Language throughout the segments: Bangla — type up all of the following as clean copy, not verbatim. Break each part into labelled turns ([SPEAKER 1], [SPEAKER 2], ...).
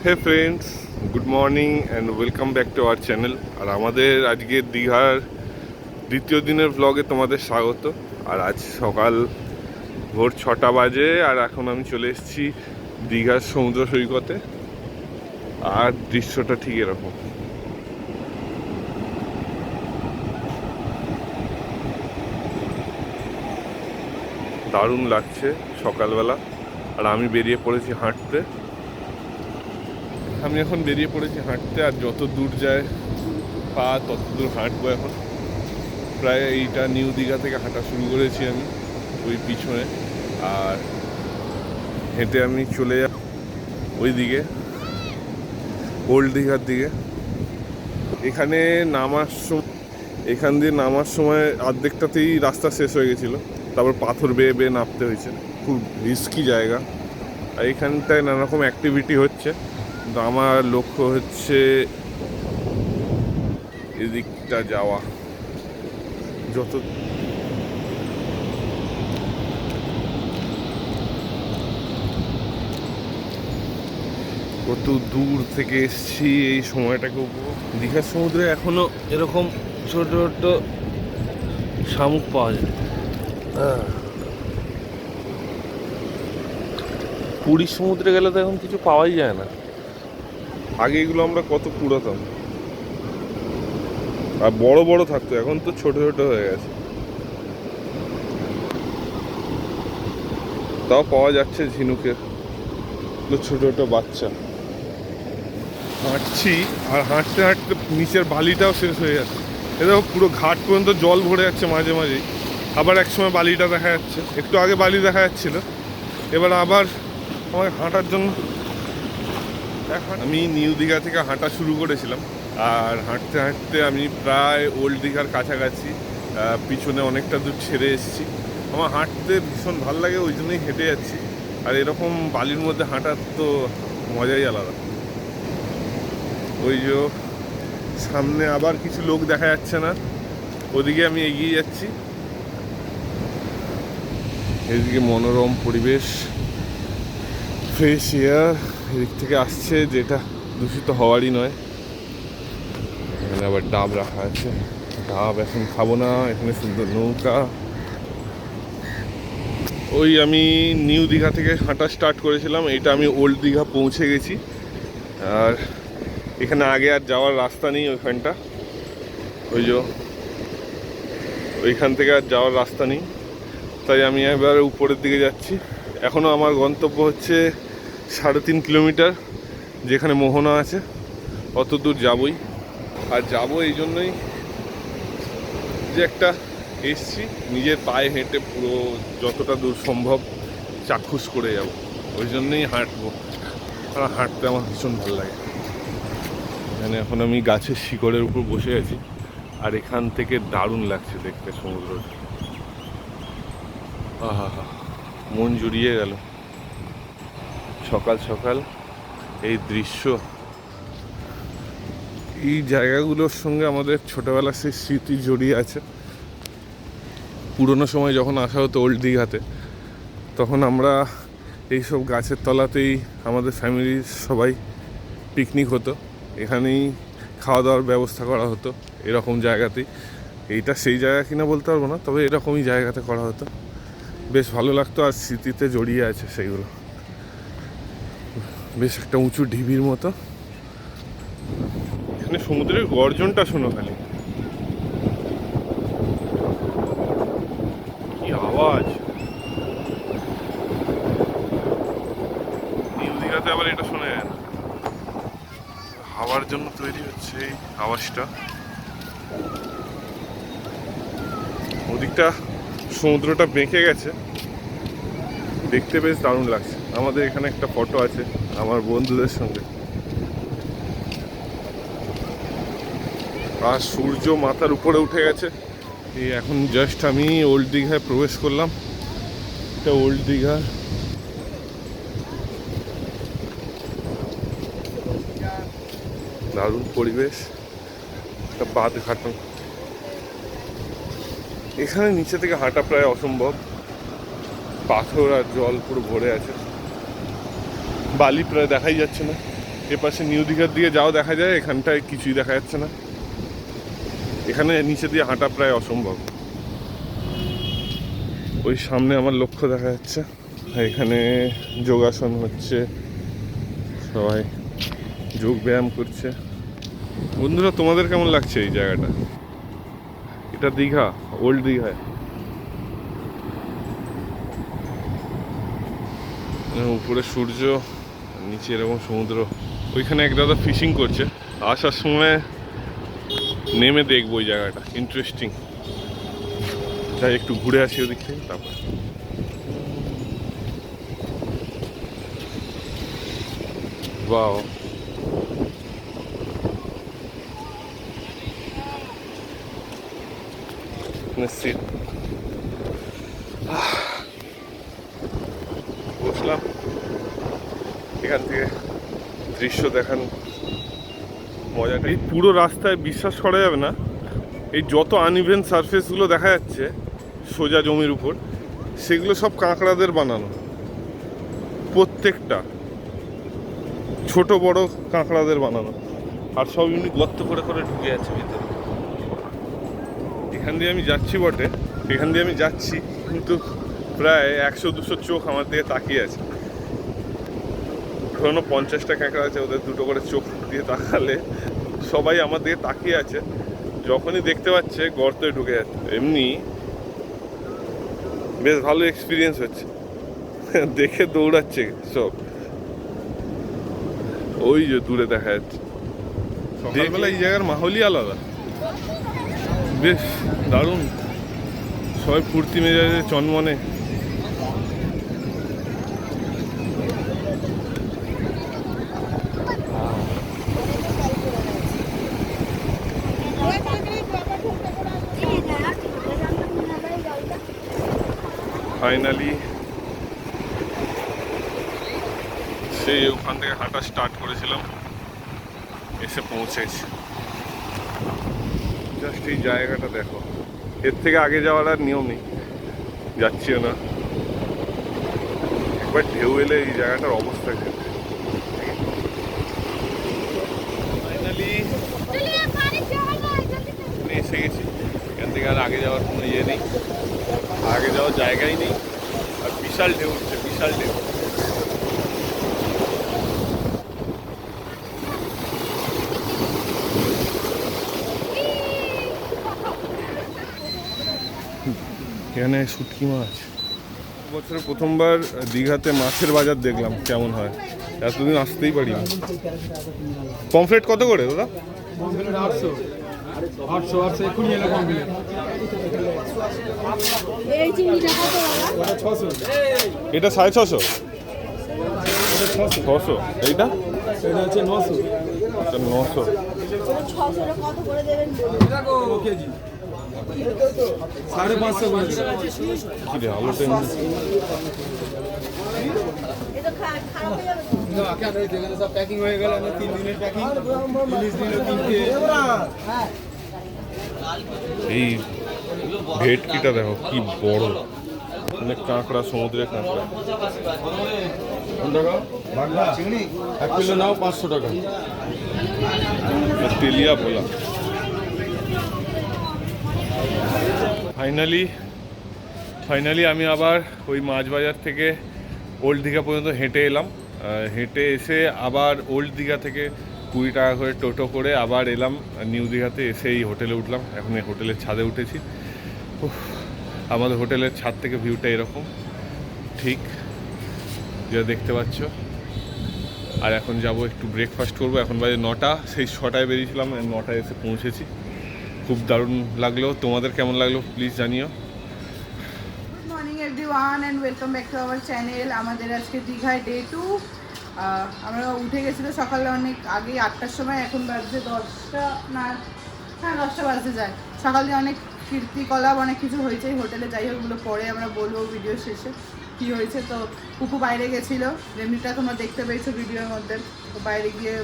[SPEAKER 1] Hey friends, good morning and welcome back to our channel. আর আমাদের আজকে দীঘার দ্বিতীয় দিনের ব্লগে তোমাদের স্বাগত। আর আজ সকাল ভোর 6টা বাজে, আর এখন আমি চলে এসেছি দীঘার সমুদ্র সৈকতে। আর দৃশ্যটা ঠিক এরকম। দারুণ লাগছে সকালবেলা। আর আমি বেরিয়ে পড়েছি হাঁটতে। আর যত দূর যায় পা তত দূর হাঁটবো এখন। প্রায় এইটা নিউ দীঘা থেকে হাঁটা শুরু করেছি আমি, ওই পিছনে। আর হেঁটে আমি চলে যাব ওই দিকে, ওল্ড দীঘার দিকে। এখানে এখান দিয়ে নামার সময় অর্ধেকটাতেই রাস্তা শেষ হয়ে গেছিলো। তারপর পাথর বেয়ে বেয়ে নামতে হয়েছে, খুব রিস্কি জায়গা। আর এখানটায় নানা রকম অ্যাক্টিভিটি হচ্ছে, কিন্তু আমার লক্ষ্য হচ্ছে এদিকটা যাওয়া। যত কত দূর থেকে এসছি এই সময়টাকে উপভোগ। দীঘার সমুদ্রে এখনো এরকম ছোট ছোট শামুক পাওয়া যায়। পুরীর সমুদ্রে গেলে তো এখন কিছু পাওয়াই যায় না। আগে এগুলো আমরা কত কুড়াতাম, আর বড় বড় থাকতো, এখন তো ছোট ছোট হয়ে গেছে। তাও পাওয়া যাচ্ছে ঝিনুকের ছোট ছোট বাচ্চা। হাঁটছি, আর হাঁটতে হাঁটতে নিচের বালিটাও শেষ হয়ে যাচ্ছে। এটা পুরো ঘাট পর্যন্ত জল ভরে যাচ্ছে মাঝে মাঝেই। আবার একসময় বালিটা দেখা যাচ্ছে, একটু আগে বালি দেখা যাচ্ছিল, এবার আবার আমার হাঁটার জন্য। আমি নিউ দীঘা থেকে হাঁটা শুরু করেছিলাম, আর হাঁটতে হাঁটতে আমি প্রায় ওল্ড দীঘার কাছাকাছি। পিছনে অনেকটা দূর ছেড়ে এসেছি। আমার হাঁটতে ভীষণ ভালো লাগে, ওই জন্যই হেঁটে যাচ্ছি। আর এরকম বালির মধ্যে হাঁটার তো মজাই আলাদা। ওই যে সামনে আবার কিছু লোক দেখা যাচ্ছে না, ওদিকে আমি এগিয়ে যাচ্ছি। এদিকে মনোরম পরিবেশ, ফ্রেশ এয়ার এদিক থেকে আসছে, যেটা দূষিত হওয়ারই নয়। এখানে আবার ডাব রাখা আছে, ডাব এখন খাবো না। এখানে সুন্দর নৌকা। ওই আমি নিউ দীঘা থেকে হাঁটা স্টার্ট করেছিলাম, এটা আমি ওল্ড দীঘা পৌঁছে গেছি। আর এখানে আগে আর যাওয়ার রাস্তা নেই, ওইখানটা ওই যে ওইখান থেকে আর যাওয়ার রাস্তা নেই, তাই আমি এবার উপরের দিকে যাচ্ছি। এখনও আমার গন্তব্য হচ্ছে 3.5 কিলোমিটার, যেখানে মোহনা আছে। অত দূর যাবই। আর যাবো এই জন্যই যে একটা এসছি, নিজের পায়ে হেঁটে পুরো যতটা দূর সম্ভব চাক্ষুষ করে যাব, ওই জন্যই হাঁটবো। আর হাঁটতে আমার ভীষণ ভালো লাগে। এখানে এখন আমি গাছের শিকড়ের উপর বসে আছি, আর এখান থেকে দারুণ লাগছে দেখতে সমুদ্রটা। আহা, মন জুড়িয়ে গেল সকাল সকাল এই দৃশ্য। এই জায়গাগুলোর সঙ্গে আমাদের ছোটোবেলার সেই স্মৃতি জড়িয়ে আছে। পুরোনো সময় যখন আসা হতো ওল্ড দীঘাতে, তখন আমরা এইসব গাছের তলাতেই আমাদের ফ্যামিলির সবাই পিকনিক হতো। এখানেই খাওয়া দাওয়ার ব্যবস্থা করা হতো, এরকম জায়গাতেই। এইটা সেই জায়গা কিনা বলতে পারবো না, তবে এরকমই জায়গাতে করা হতো। বেশ ভালো লাগতো, আর স্মৃতিতে জড়িয়ে আছে সেইগুলো। বেশ একটা উঁচু ঢিবির মতো। এখানে সমুদ্রের গর্জনটা শোনো খালি, কি আওয়াজ! নিউ দীঘাতে আবার এটা শোনা যায় না। হাওয়ার জন্য তৈরি হচ্ছে এই আওয়াজটা। ওদিকটা সমুদ্রটা বেঁকে গেছে, দেখতে বেশ দারুণ লাগছে। আমাদের এখানে একটা ফটো আছে আমার বন্ধুদের সঙ্গে। আর সূর্য মাথার উপরে উঠে গেছে। এই এখন জাস্ট আমি ওল্ড দীঘায় প্রবেশ করলাম। এটা ওল্ড দীঘা। দারুণ পরিবেশ, একটা বাঁধ ঘাট। এখানে নিচে থেকে হাঁটা প্রায় অসম্ভব, পাথর আর জল পুরো ভরে আছে। বালি প্রায় দেখাই যাচ্ছে না। এপাশে নিউ দীঘার দিয়ে যাও দেখা যায়, এখানটায় কিছুই দেখা যাচ্ছে না। এখানে নিচে দিয়ে হাঁটা প্রায় অসম্ভব। ওই সামনে আমার লক্ষ্য দেখা যাচ্ছে, এখানে যোগাসন হচ্ছে, সবাই যোগ ব্যায়াম করছে। বন্ধুরা, তোমাদের কেমন লাগছে এই জায়গাটা? এটা দীঘা, ওল্ড দীঘায়। উপরে সূর্য, নিচে এরকম সমুদ্র। ওইখানে এক দাদা ফিশিং করছে, আসার সময় নেমে দেখবো ওই জায়গাটা, ইন্টারেস্টিং। যাই একটু ঘুরে আসি ওদিক থেকে, তারপর বাও, বসলাম, এখান থেকে দৃশ্য দেখান মজাটা। এই পুরো রাস্তায় বিশ্বাস করা যাবে না, এই যত আনইভেন সারফেসগুলো দেখা যাচ্ছে সোজা জমির উপর, সেগুলো সব কাঁকড়াদের বানানো। প্রত্যেকটা ছোট বড় কাঁকড়াদের বানানো, আর সব এমনি গর্ত করে করে ঢুকে যাচ্ছে ভিতরে। এখান দিয়ে আমি যাচ্ছি বটে, এখান দিয়ে আমি যাচ্ছি, কিন্তু প্রায় 100-200 চোখ আমার দিকে তাকিয়ে আছে। ধরুন 50টা কাঁকড়া আছে, ওদের দুটো করে চোখ দিয়ে তাকালে সবাই আমার দিকে তাকিয়ে আছে। যখনই দেখতে পাচ্ছে গর্তে ঢুকে যাচ্ছে। এমনি বেশ ভালো এক্সপিরিয়েন্স হচ্ছে, দেখে দৌড়াচ্ছে সব। ওই যে দূরে দেখা যাচ্ছে। সকালবেলা এই জায়গার মাহলই আলাদা, বেশ দারুণ, সবাই ফুর্তি মেজাজে চনমনে। ফাইনালি সেই ওখান থেকে হাঁটা স্টার্ট করেছিলাম, এসে পৌঁছেছি। জাস্ট এই জায়গাটা দেখো, এর থেকে আগে যাওয়ার আর নিয়ম নেই, যাচ্ছিও না। একবার ঢেউ এলে এই জায়গাটার অবস্থা কি। ফাইনালি এসে গেছি। এখান থেকে আর আগে যাওয়ার কোনো ইয়ে নেই, আগে যাওয়ার জায়গাই নেই। আর বিশাল ঢেউ উঠছে, বিশাল ঢেউ। এখানে শুটকি মাছ। বছরে প্রথমবার দীঘাতে মাছের বাজার দেখলাম, কেমন হয়। এতদিন আসতেই পারিনি। পমফ্রেট কত করে দাদা? এটা 650, 600। এইটা
[SPEAKER 2] হচ্ছে 900।
[SPEAKER 1] 900।
[SPEAKER 2] সাড়ে 500 করে
[SPEAKER 1] আলু টেন।
[SPEAKER 2] সব প্যাকিং হয়ে গেল, 3 দিনের প্যাকিং, 30 দিনের কিনতে।
[SPEAKER 1] এই ভেটকিটা দেখো কি বড়, অনেক কাঁকড়া, সমুদ্রের কাঁকড়া।
[SPEAKER 2] 1 কিলো নাও 500 টাকা।
[SPEAKER 1] তেলিয়া ভোলা। ফাইনালি আমি আবার ওই মাছ বাজার থেকে ওল্ড দীঘা পর্যন্ত হেঁটে এলাম। হেঁটে এসে আবার ওল্ড দীঘা থেকে 20 টাকা করে টোটো করে আবার এলাম নিউ দীঘাতে। এসে এই হোটেলে উঠলাম, এখন এই হোটেলের ছাদে উঠেছি। আমাদের হোটেলের ছাদ থেকে ভিউটা এরকম, ঠিক যা দেখতে পাচ্ছ। আর এখন যাব একটু ব্রেকফাস্ট করবো। এখন বাজে 9টা, সেই 6টায় বেরিয়েছিলাম, 9টায় এসে পৌঁছেছি। খুব দারুণ লাগলো। তোমাদের কেমন লাগলো প্লিজ জানিও।
[SPEAKER 3] Good morning everyone and welcome back to our channel. আমাদের আজকে দীঘায় ডে 2। আমরা উঠে গেছিলো সকালে অনেক আগে, 8টার সময়। এখন বাজছে 10টা, না হ্যাঁ 10টা বাজতে যায়। সকালে অনেক কীর্তিকলাপ, অনেক কিছু হয়েছে এই হোটেলে। যাই হোক, ওগুলো পরে আমরা বলবো ভিডিও শেষে কী হয়েছে। তো পুপু বাইরে গেছিলো, যেমনিটা তোমরা দেখতে পেয়েছো ভিডিওর মধ্যে। তো বাইরে গিয়ে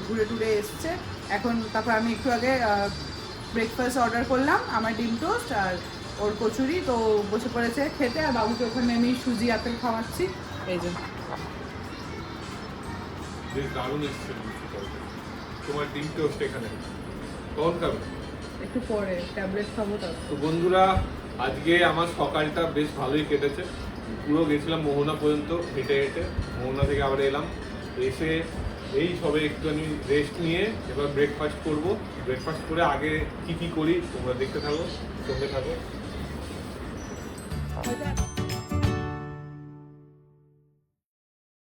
[SPEAKER 3] ঘুরে টুরে এসছে। এখন তারপর আমি একটু আগে ব্রেকফাস্ট অর্ডার করলাম, আমার ডিম টোস্ট আর ওর কচুরি। তো বসে পড়েছে খেতে, আর বাবুকে ওখানে আমি সুজি আপেল খাওয়াচ্ছি। এই যে
[SPEAKER 1] বেশ দারুণ এসছে লুচি তরকারি। তোমার ডিম টোস্ট এখানে কখন খাবে?
[SPEAKER 3] একটু পরে ট্যাবলেট খাবো তারপর।
[SPEAKER 1] তো বন্ধুরা, আজকে আমার সকালটা বেশ ভালোই কেটেছে। পুরো গেছিলাম মোহনা পর্যন্ত হেঁটে হেঁটে, মোহনা থেকে আবার এলাম, এসে এই সবে একটুখানি রেস্ট নিয়ে এবার ব্রেকফাস্ট করব। ব্রেকফাস্ট করে আগে কি কি করি তোমরা দেখতে থাকো, সঙ্গে থাকো।